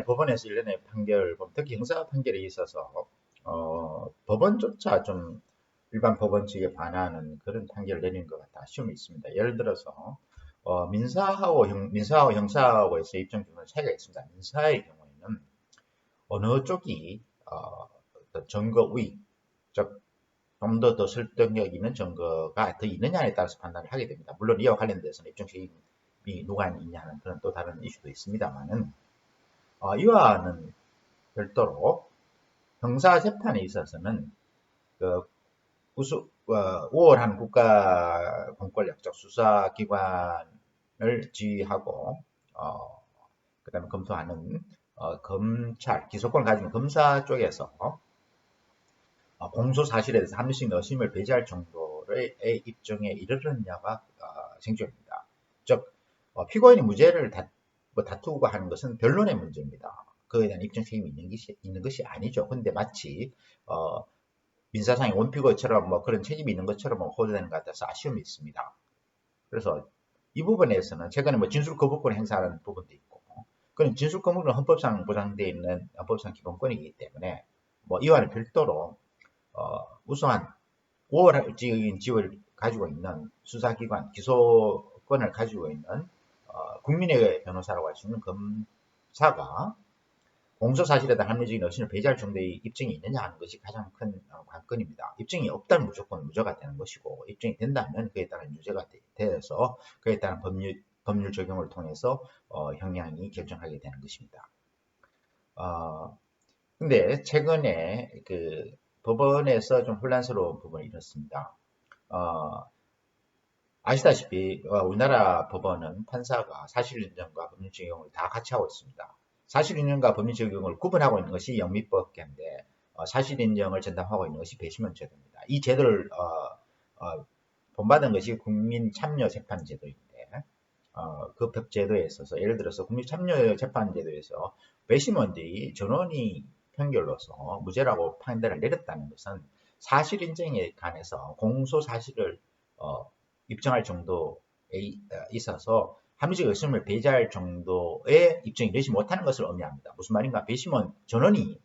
법원에서 일련의 판결, 특히 형사 판결에 있어서 법원조차 좀 일반 법원 측에 반하는 그런 판결을 내리는 것 같아 아쉬움이 있습니다. 예를 들어서 민사하고 형사하고에서 입장 기준은 차이가 있습니다. 민사의 경우에는 어느 쪽이 어떤 증거 우위, 즉 좀 더 설득력 있는 증거가 더 있느냐에 따라서 판단을 하게 됩니다. 물론 이와 관련돼서는 입증 책임이 누가 있냐는 그런 또 다른 이슈도 있습니다만은 이와는 별도로 형사 재판에 있어서는 그 우월한 국가 공권력적 수사기관을 지휘하고 그다음에 검토하는 검찰 기소권을 가진 검사 쪽에서 공소 사실에 대해서 합리적 의심을 배제할 정도의 입증에 이르느냐가 쟁점입니다. 즉 피고인이 무죄를 다투고 하는 것은 변론의 문제입니다. 그에 대한 입증 책임이 있는 것이 아니죠. 근데 마치 민사상의 원피고처럼 뭐 그런 책임이 있는 것처럼 호도되는 것 같아서 아쉬움이 있습니다. 그래서 이 부분에서는 최근에 뭐 진술 거부권을 행사하는 부분도 있고, 그런 진술 거부는 헌법상 보장되어 있는 헌법상 기본권이기 때문에 뭐 이와는 별도로 우수한 우월적인 지위를 가지고 있는 수사기관, 기소권을 가지고 있는 국민의 변호사라고 할 수 있는 검사가 공소사실에 대한 합리적인 의심을 배제할 정도의 입증이 있느냐 하는 것이 가장 큰 관건입니다. 입증이 없다면 무조건 무죄가 되는 것이고, 입증이 된다면 그에 따른 유죄가 되어서 그에 따른 법률 적용을 통해서 형량이 결정하게 되는 것입니다. 근데 최근에 그 법원에서 좀 혼란스러운 부분이 이렇습니다. 아시다시피 우리나라 법원은 판사가 사실 인정과 법률 적용을 다 같이 하고 있습니다. 사실 인정과 법률 적용을 구분하고 있는 것이 영미법계인데 사실 인정을 전담하고 있는 것이 배심원 제도입니다. 이 제도를 본받은 것이 국민참여재판제도인데 그 법제도에 있어서 예를 들어서 국민참여재판제도에서 배심원들이 전원이 판결로서 무죄라고 판단을 내렸다는 것은 사실 인정에 관해서 공소 사실을 입증할 정도에 있어서 합리적 의심을 배제할 정도의 입증이 되지 못하는 것을 의미합니다. 무슨 말인가? 배심원 전원이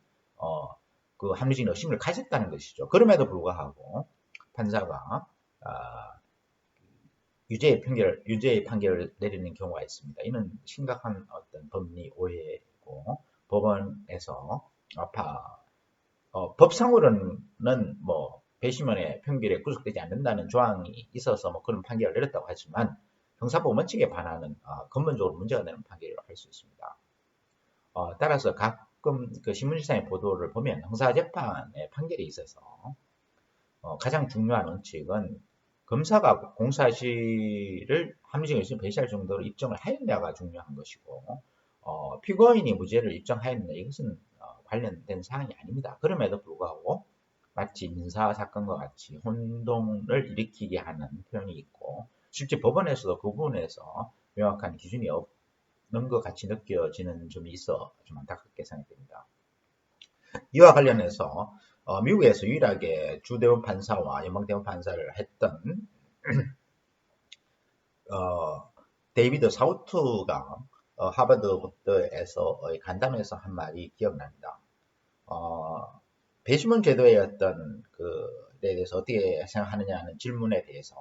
그 합리적 의심을 가졌다는 것이죠. 그럼에도 불구하고 판사가 유죄의 판결을 내리는 경우가 있습니다. 이는 심각한 어떤 법리 오해고 법원에서 법상으로는 뭐 배심원의 판결에 구속되지 않는다는 조항이 있어서 뭐 그런 판결을 내렸다고 하지만 형사법 원칙에 반하는 근본적으로 문제가 되는 판결이라고 할 수 있습니다. 따라서 가끔 그 신문지상의 보도를 보면 형사재판의 판결에 있어서 가장 중요한 원칙은 검사가 공사실을 합리적 의심을 배제할 정도로 입증을 하였냐가 중요한 것이고 피고인이 무죄를 입증하였느냐 이것은 관련된 사항이 아닙니다. 그럼에도 불구하고 마치 민사 사건과 같이 혼동을 일으키게 하는 표현이 있고 실제 법원에서도 그 부분에서 명확한 기준이 없는 것 같이 느껴지는 점이 있어 좀 안타깝게 생각됩니다. 이와 관련해서 미국에서 유일하게 주대원 판사와 연방대원 판사를 했던 데이비드 사우트가 하버드에서 간담회에서 한 말이 기억납니다. 배심원 제도의 어떤 그에 대해서 어떻게 생각하느냐는 질문에 대해서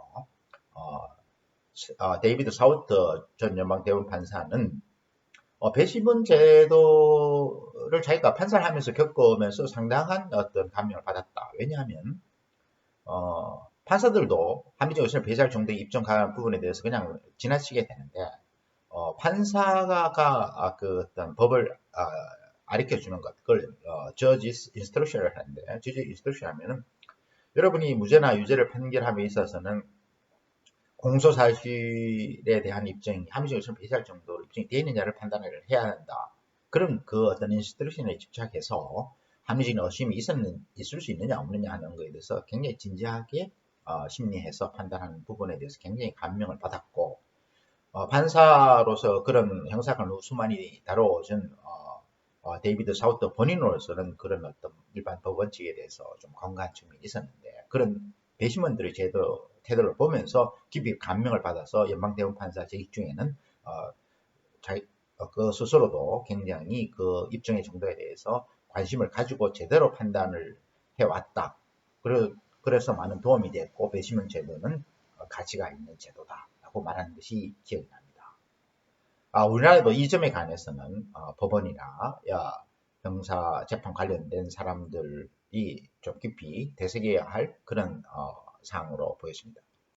데이비드 사우트 전 연방대법원 판사는 배심원 제도를 자기가 판사를 하면서 겪으면서 상당한 어떤 감명을 받았다. 왜냐하면 판사들도 합리적 의심을 배제할 정도의 입증 가능한 부분에 대해서 그냥 지나치게 되는데 판사가 그 어떤 법을 가르쳐 주는 것, 그걸 judge instruction을 하는데 judge instruction 하면은 여러분이 무죄나 유죄를 판결함에 있어서는 공소 사실에 대한 입증이 합리적 의심을 배제할 정도로 입증이 되어 있느냐를 판단을 해야 한다. 그럼 그 어떤 인스트럭션에 집착해서 합리적 의심이 있을 수 있느냐 없느냐 하는 것에 대해서 굉장히 진지하게 심리해서 판단하는 부분에 대해서 굉장히 감명을 받았고 판사로서 그런 형사건을 수많이 다뤄준 데이비드 사우터 본인으로서는 그런 어떤 일반 법 원칙에 대해서 좀 건강한 측면이 있었는데 그런 배심원들의 태도를 보면서 깊이 감명을 받아서 연방대법원 판사 재직 중에는 그 스스로도 굉장히 그 입증의 정도에 대해서 관심을 가지고 제대로 판단을 해왔다. 그래서 많은 도움이 됐고 배심원 제도는 가치가 있는 제도다라고 말하는 것이 기억이 납니다. 우리나라도 이 점에 관해서는 법원이나 형사 재판 관련된 사람들이 좀 깊이 되새겨야 할 그런 사항으로 보였습니다.